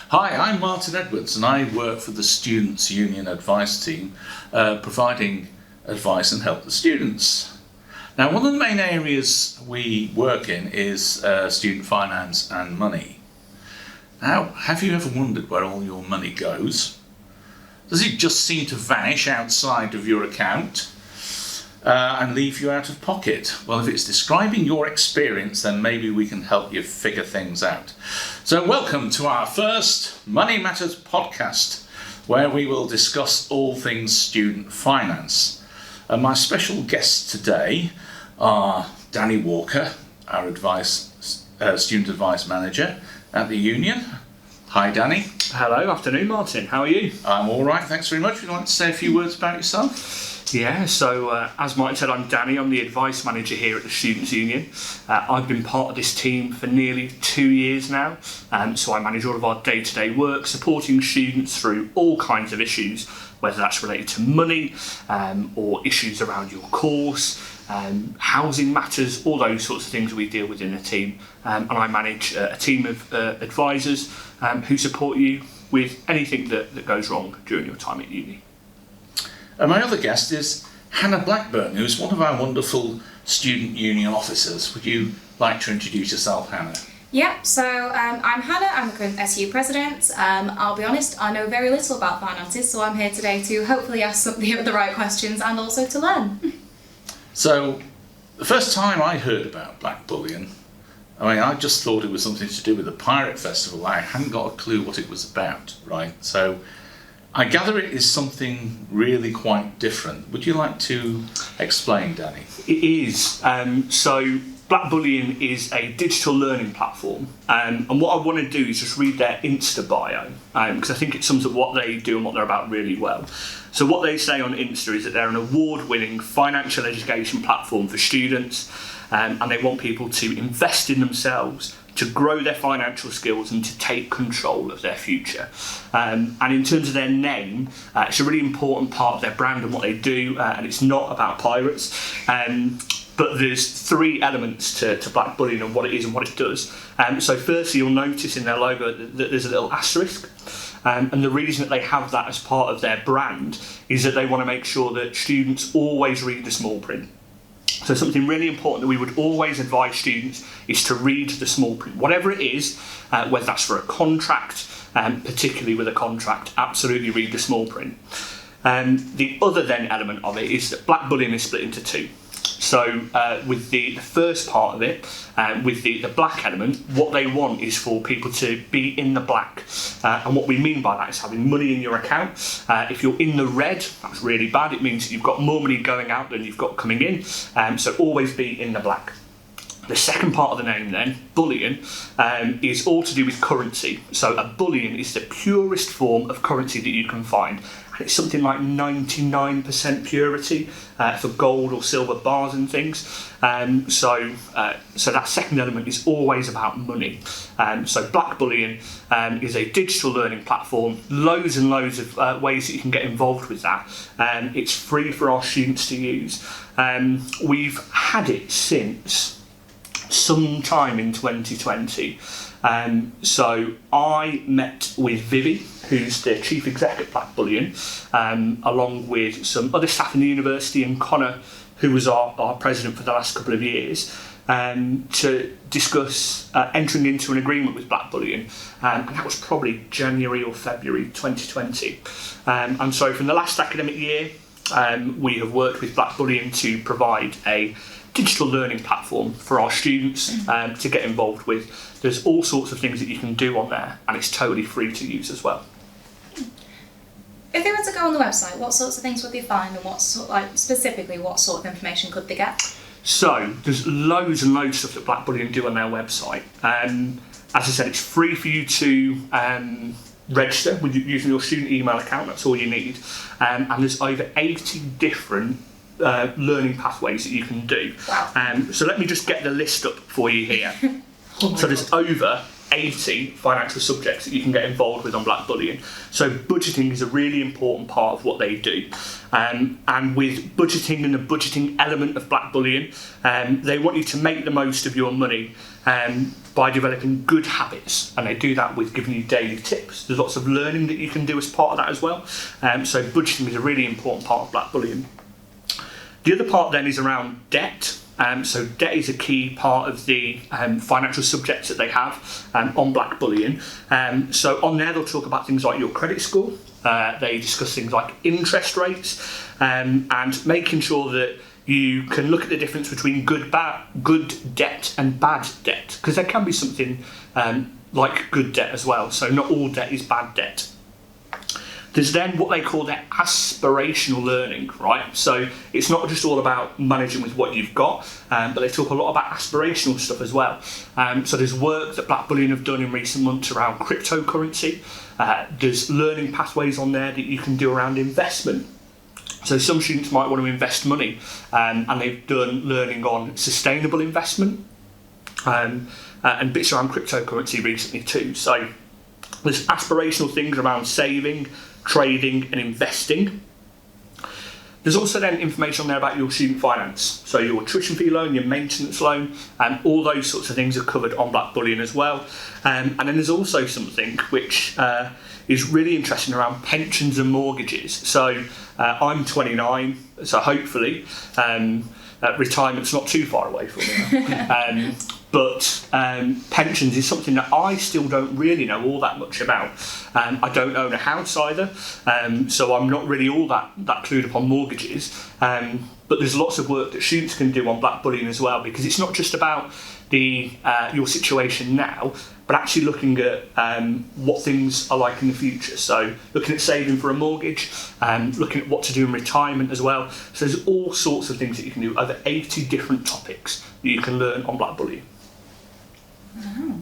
Hi, I'm Martin Edwards and I work for the Students' Union Advice Team, providing advice and help to students. Now, one of the main areas we work in is student finance and money. Now, have you ever wondered where all your money goes? Does it just seem to vanish outside of your account and leave you out of pocket? Well, if it's describing your experience, then maybe we can help you figure things out. So welcome to our first Money Matters podcast, where we will discuss all things student finance. And my special guests today are Danny Walker, our student advice manager at the Union. Hi, Danny. Hello, afternoon, Martin. How are you? I'm all right, thanks very much. Would you like to say a few words about yourself? Yeah, so as Martin said, I'm Danny. I'm the advice manager here at the Students' Union. I've been part of this team for nearly 2 years now, so I manage all of our day-to-day work, supporting students through all kinds of issues, whether that's related to money or issues around your course, housing matters, all those sorts of things we deal with in the team. And I manage a team of advisors who support you with anything that goes wrong during your time at uni. And my other guest is Hannah Blackburn, who's one of our wonderful student union officers. Would you like to introduce yourself, Hannah? Yep, so I'm Hannah, I'm the current SU president. I'll be honest, I know very little about finances, so I'm here today to hopefully ask some of the right questions and also to learn. So, the first time I heard about Blackbullion, I just thought it was something to do with the Pirate Festival. I hadn't got a clue what it was about, right? So, I gather it is something really quite different. Would you like to explain, Danny? It is. So Blackbullion is a digital learning platform, and what I want to do is just read their Insta bio, because I think it sums up what they do and what they're about really well. So what they say on Insta is that they're an award-winning financial education platform for students, and they want people to invest in themselves, to grow their financial skills and to take control of their future. And in terms of their name, it's a really important part of their brand and what they do, and it's not about pirates. But there's 3 elements to Blackbullion and what it is and what it does. So firstly, you'll notice in their logo that there's a little asterisk. And the reason that they have that as part of their brand is that they want to make sure that students always read the small print. So something really important that we would always advise students is to read the small print. Whatever it is, whether that's for a contract, particularly with a contract, absolutely read the small print. The other then element of it is that Blackbullion is split into 2. So with the first part of it, with the black element, what they want is for people to be in the black. And what we mean by that is having money in your account. If you're in the red, that's really bad. It means that you've got more money going out than you've got coming in. So always be in the black. The second part of the name then, bullion, is all to do with currency. So a bullion is the purest form of currency that you can find. And it's something like 99% purity for gold or silver bars and things. So that second element is always about money. So Blackbullion is a digital learning platform, loads and loads of ways that you can get involved with that. It's free for our students to use. We've had it since sometime in 2020. So I met with Vivi, who's the chief exec at Blackbullion, along with some other staff in the university, and Connor, who was our president for the last couple of years, to discuss entering into an agreement with Blackbullion, and that was probably January or February 2020. And so from the last academic year, we have worked with Blackbullion to provide a digital learning platform for our students to get involved with. There's all sorts of things that you can do on there, and it's totally free to use as well. If they were to go on the website, what sorts of things would they find, and specifically what sort of information could they get? So there's loads and loads of stuff that Blackbullion do on their website. As I said, it's free for you to register with using your student email account. That's all you need. And there's over 80 different learning pathways that you can do. Wow. So let me just get the list up for you here. So there's over 80 financial subjects that you can get involved with on Blackbullion. So budgeting is a really important part of what they do. And with budgeting and the budgeting element of Blackbullion, they want you to make the most of your money by developing good habits, and they do that with giving you daily tips. There's lots of learning that you can do as part of that as well. So budgeting is a really important part of Blackbullion. The other part then is around debt. So debt is a key part of the financial subjects that they have on Blackbullion. So on there they'll talk about things like your credit score. They discuss things like interest rates and making sure that you can look at the difference between good debt and bad debt, because there can be something like good debt as well. So not all debt is bad debt. There's then what they call their aspirational learning, right? So it's not just all about managing with what you've got, but they talk a lot about aspirational stuff as well. So there's work that Blackbullion have done in recent months around cryptocurrency. There's learning pathways on there that you can do around investment. So some students might want to invest money, and they've done learning on sustainable investment and bits around cryptocurrency recently too. So there's aspirational things around saving, trading and investing. There's also then information on there about your student finance, so your tuition fee loan, your maintenance loan, and all those sorts of things are covered on Blackbullion as well. And then there's also something which is really interesting around pensions and mortgages. So I'm 29, so hopefully retirement's not too far away from me. But pensions is something that I still don't really know all that much about. I don't own a house either, so I'm not really all that clued up on mortgages. But there's lots of work that students can do on Blackbullion as well, because it's not just about your situation now, but actually looking at what things are like in the future. So looking at saving for a mortgage, looking at what to do in retirement as well. So there's all sorts of things that you can do, over 80 different topics that you can learn on Blackbullion. Wow.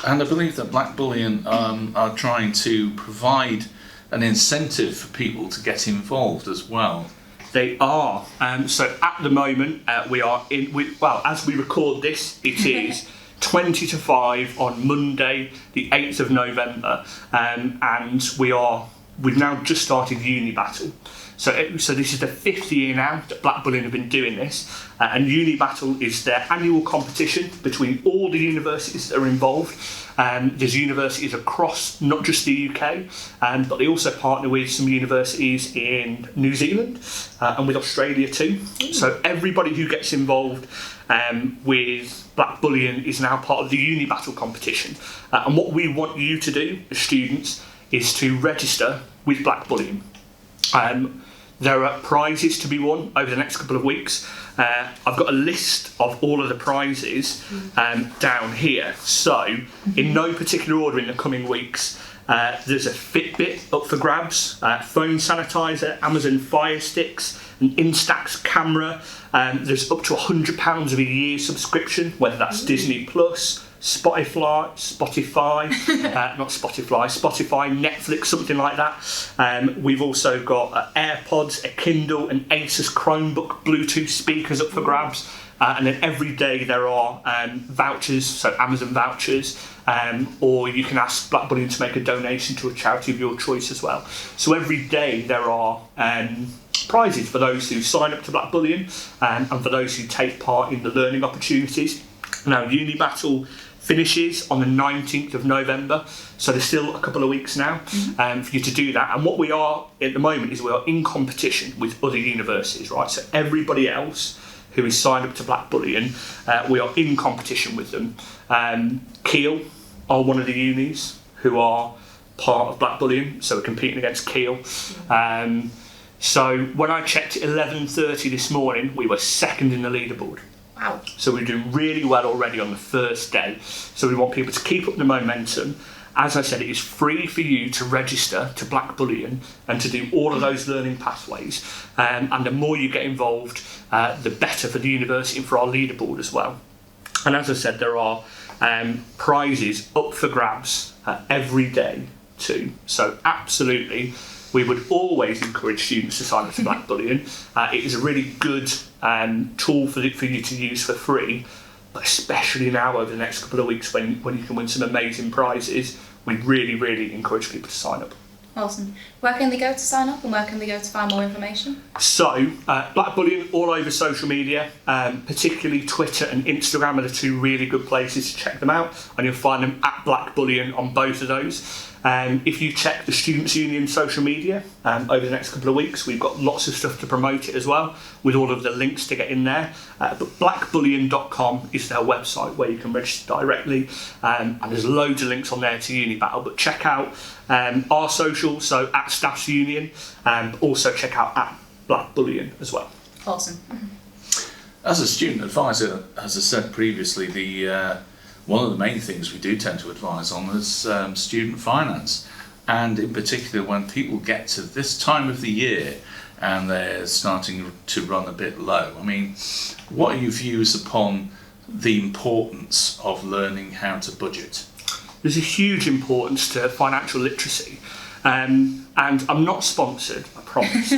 And I believe that Blackbullion are trying to provide an incentive for people to get involved as well. They are. So at the moment, we are as we record this, it is 20 to 5 on Monday, the 8th of November, and we've now just started Uni Battle. So this is the 5th year now that Blackbullion have been doing this, and Uni Battle is their annual competition between all the universities that are involved. There's universities across not just the UK, but they also partner with some universities in New Zealand and with Australia too. So everybody who gets involved with Blackbullion is now part of the Uni Battle competition. And what we want you to do as students is to register with Blackbullion. There are prizes to be won over the next couple of weeks. I've got a list of all of the prizes down here. So, in no particular order in the coming weeks, there's a Fitbit up for grabs, phone sanitizer, Amazon Fire Sticks, an Instax camera. There's up to £100 of a year subscription, whether that's Disney Plus, Spotify, Netflix, something like that. We've also got AirPods, a Kindle, an Asus Chromebook, Bluetooth speakers up for grabs. And then every day there are vouchers, so Amazon vouchers, or you can ask Blackbullion to make a donation to a charity of your choice as well. So every day there are prizes for those who sign up to Blackbullion and for those who take part in the learning opportunities. Now, Uni Battle finishes on the 19th of November, so there's still a couple of weeks now for you to do that. And what we are at the moment is we are in competition with other universities, right? So everybody else who is signed up to Blackbullion, we are in competition with them. Keele are one of the unis who are part of Blackbullion, so we're competing against Keele. So when I checked at 11:30 this morning, we were second in the leaderboard. Wow. So we're doing really well already on the first day. So we want people to keep up the momentum. As I said, it is free for you to register to Blackbullion and to do all of those learning pathways. And the more you get involved, the better for the university and for our leaderboard as well. And as I said, there are prizes up for grabs every day too. So absolutely, we would always encourage students to sign up to Blackbullion. It is a really good tool for you to use for free. but especially now over the next couple of weeks when you can win some amazing prizes, we really, really encourage people to sign up. Awesome. Where can they go to sign up and where can they go to find more information? So, Blackbullion all over social media, particularly Twitter and Instagram are the two really good places to check them out, and you'll find them at Blackbullion on both of those. If you check the Students' Union social media over the next couple of weeks, we've got lots of stuff to promote it as well, with all of the links to get in there. But blackbullion.com is their website where you can register directly, and there's loads of links on there to Uni Battle. But check out our socials, so at Staffs Union, and also check out at Blackbullion as well. Awesome. As a student advisor, as I said previously, one of the main things we do tend to advise on is student finance, and in particular when people get to this time of the year and they're starting to run a bit low. I mean, what are your views upon the importance of learning how to budget? There's a huge importance to financial literacy. And I'm not sponsored, I promise.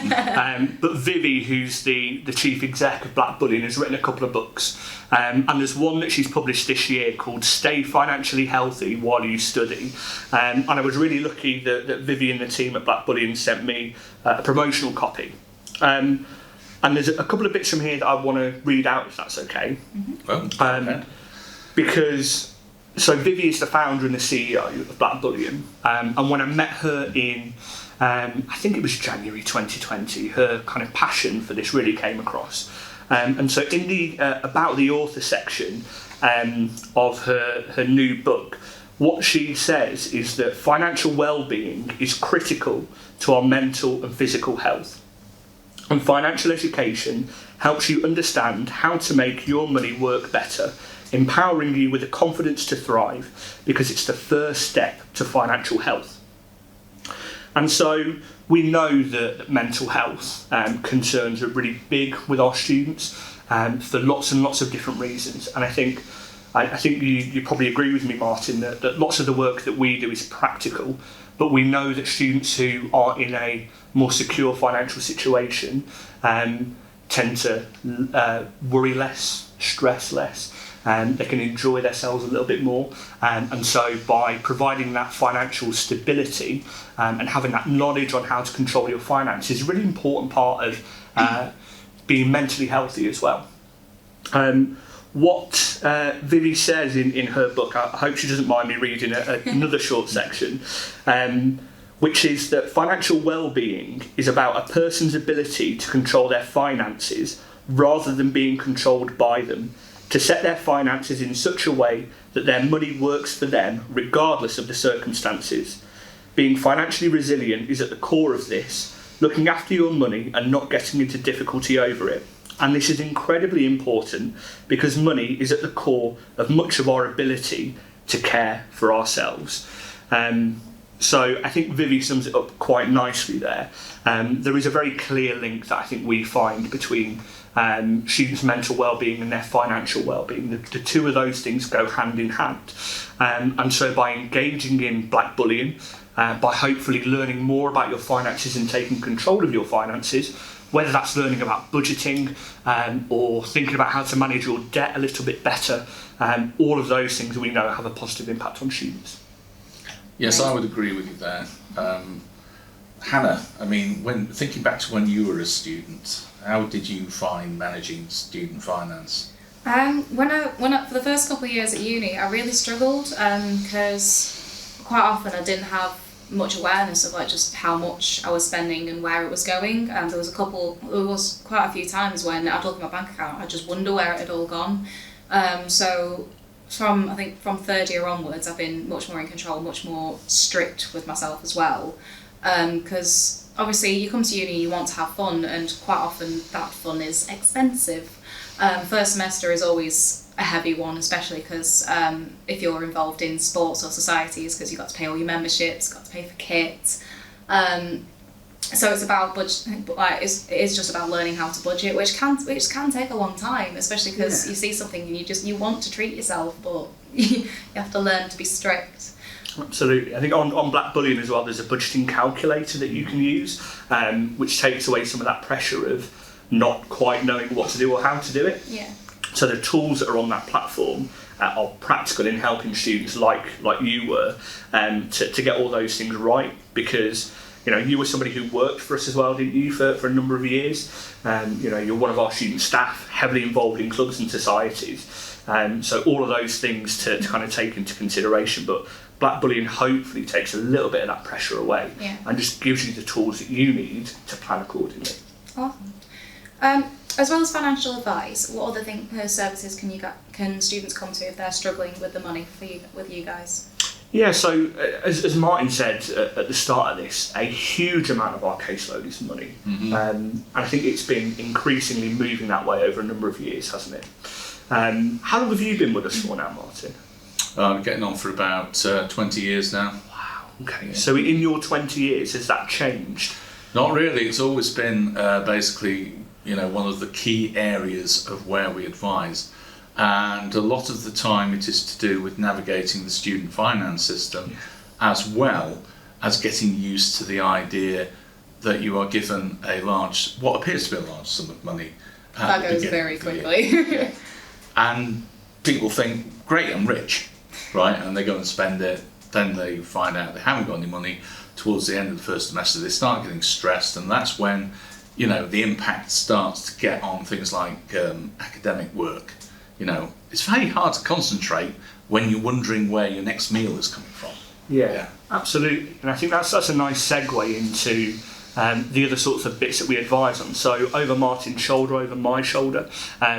But Vivi, who's the chief exec of Blackbullion, has written a couple of books. And there's one that she's published this year called Stay Financially Healthy While You Study. And I was really lucky that Vivi and the team at Blackbullion sent me a promotional copy. And there's a couple of bits from here that I want to read out, if that's okay. Mm-hmm. Okay. Because... So Vivi is the founder and the CEO of Blackbullion, and when I met her in, I think it was January 2020, her kind of passion for this really came across. And so in the about the author section of her new book, what she says is that financial well-being is critical to our mental and physical health. And financial education helps you understand how to make your money work better, empowering you with the confidence to thrive, because it's the first step to financial health. And so we know that mental health concerns are really big with our students for lots and lots of different reasons. And I think you probably agree with me, Martin, that lots of the work that we do is practical, but we know that students who are in a more secure financial situation tend to worry less, stress less, and they can enjoy themselves a little bit more. And so by providing that financial stability and having that knowledge on how to control your finances is a really important part of being mentally healthy as well. What Vivi says in her book, I hope she doesn't mind me reading another short section, which is that financial well-being is about a person's ability to control their finances rather than being controlled by them, to set their finances in such a way that their money works for them regardless of the circumstances. Being financially resilient is at the core of this, looking after your money and not getting into difficulty over it. And this is incredibly important because money is at the core of much of our ability to care for ourselves. So I think Vivi sums it up quite nicely there. There is a very clear link that I think we find between students' mental well-being and their financial well-being. The two of those things go hand in hand. And so by engaging in Blackbullion, by hopefully learning more about your finances and taking control of your finances, whether that's learning about budgeting or thinking about how to manage your debt a little bit better, all of those things we know have a positive impact on students. Yes, I would agree with you there. Hannah, I mean, when thinking back to when you were a student, how did you find managing student finance? When I for the first couple of years at uni, I really struggled because quite often I didn't have much awareness of like just how much I was spending and where it was going. There was quite a few times when I'd look at my bank account, I just wonder where it had all gone. So from third year onwards, I've been much more in control, much more strict with myself as well. Because obviously you come to uni, you want to have fun, and quite often that fun is expensive. First semester is always a heavy one, especially because if you're involved in sports or societies, because you've got to pay all your memberships, got to pay for kit. So it's about budget. Like it is just about learning how to budget, which can take a long time, especially because you see something and you want to treat yourself, but you have to learn to be strict. Absolutely. I think on Blackbullion as well, there's a budgeting calculator that you can use, which takes away some of that pressure of not quite knowing what to do or how to do it. Yeah. So the tools that are on that platform are practical in helping students like you were to get all those things right, because you were somebody who worked for us as well, didn't you, for a number of years. You're one of our student staff, heavily involved in clubs and societies. So all of those things to kind of take into consideration. But Blackbullion hopefully takes a little bit of that pressure away and just gives you the tools that you need to plan accordingly. Awesome. As well as financial advice, what other services can students come to if they're struggling with the money with you guys? Yeah, so as Martin said at the start of this, a huge amount of our caseload is money. And I think it's been increasingly moving that way over a number of years, hasn't it? How long have you been with us for now, Martin? I'm getting on for about 20 years now. Wow, okay. Yeah. So in your 20 years, has that changed? Not really. It's always been basically, one of the key areas of where we advise. And a lot of the time it is to do with navigating the student finance system, as well as getting used to the idea that you are given what appears to be a large sum of money. That goes very quickly. Yeah. And people think, great, I'm rich, right? And they go and spend it. Then they find out they haven't got any money. Towards the end of the first semester, they start getting stressed, and that's when, the impact starts to get on things like academic work. It's very hard to concentrate when you're wondering where your next meal is coming from. Yeah, absolutely. And I think that's a nice segue into the other sorts of bits that we advise on. So over Martin's shoulder, over my shoulder,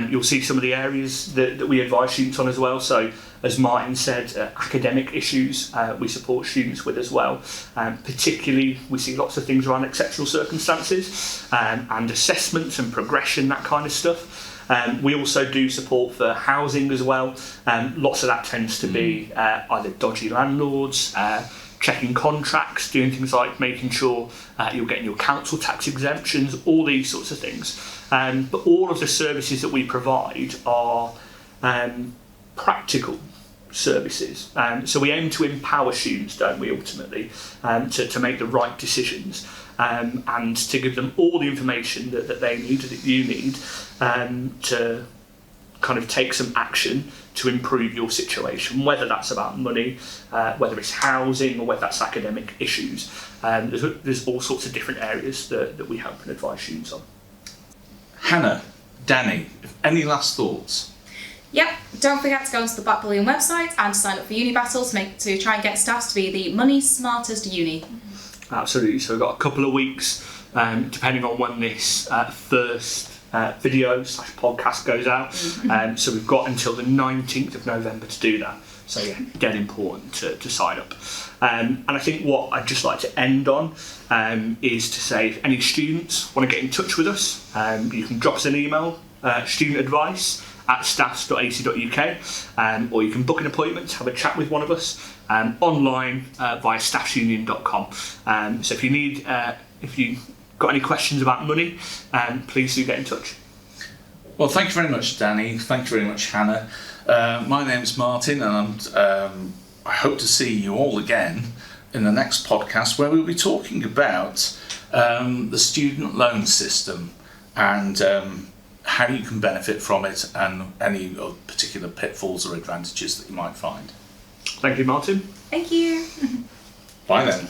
you'll see some of the areas that we advise students on as well. So as Martin said, academic issues we support students with as well. Particularly, we see lots of things around exceptional circumstances and assessments and progression, that kind of stuff. We also do support for housing as well. Lots of that tends to be either dodgy landlords, checking contracts, doing things like making sure you're getting your council tax exemptions, all these sorts of things. But all of the services that we provide are practical services. So we aim to empower students, don't we, ultimately, to make the right decisions. And to give them all the information that they need, that you need, to kind of take some action to improve your situation, whether that's about money, whether it's housing, or whether that's academic issues. There's all sorts of different areas that we help and advise students on. Hannah, Danny, any last thoughts? Yep, don't forget to go onto the Blackbullion website and sign up for Uni Battle to try and get staff to be the money smartest uni. Absolutely. So we've got a couple of weeks, depending on when this first video / podcast goes out. So we've got until the 19th of November to do that. So yeah, dead important to sign up. And I think what I'd just like to end on is to say, if any students want to get in touch with us, you can drop us an email, studentaddvice@staffs.ac.uk, or you can book an appointment to have a chat with one of us online via staffsunion.com. So if you got any questions about money, please do get in touch. Well, thank you very much, Danny. Thank you very much, Hannah. My name's Martin, and I hope to see you all again in the next podcast, where we'll be talking about the student loan system and how you can benefit from it, and any particular pitfalls or advantages that you might find. Thank you, Martin. Thank you. Bye then.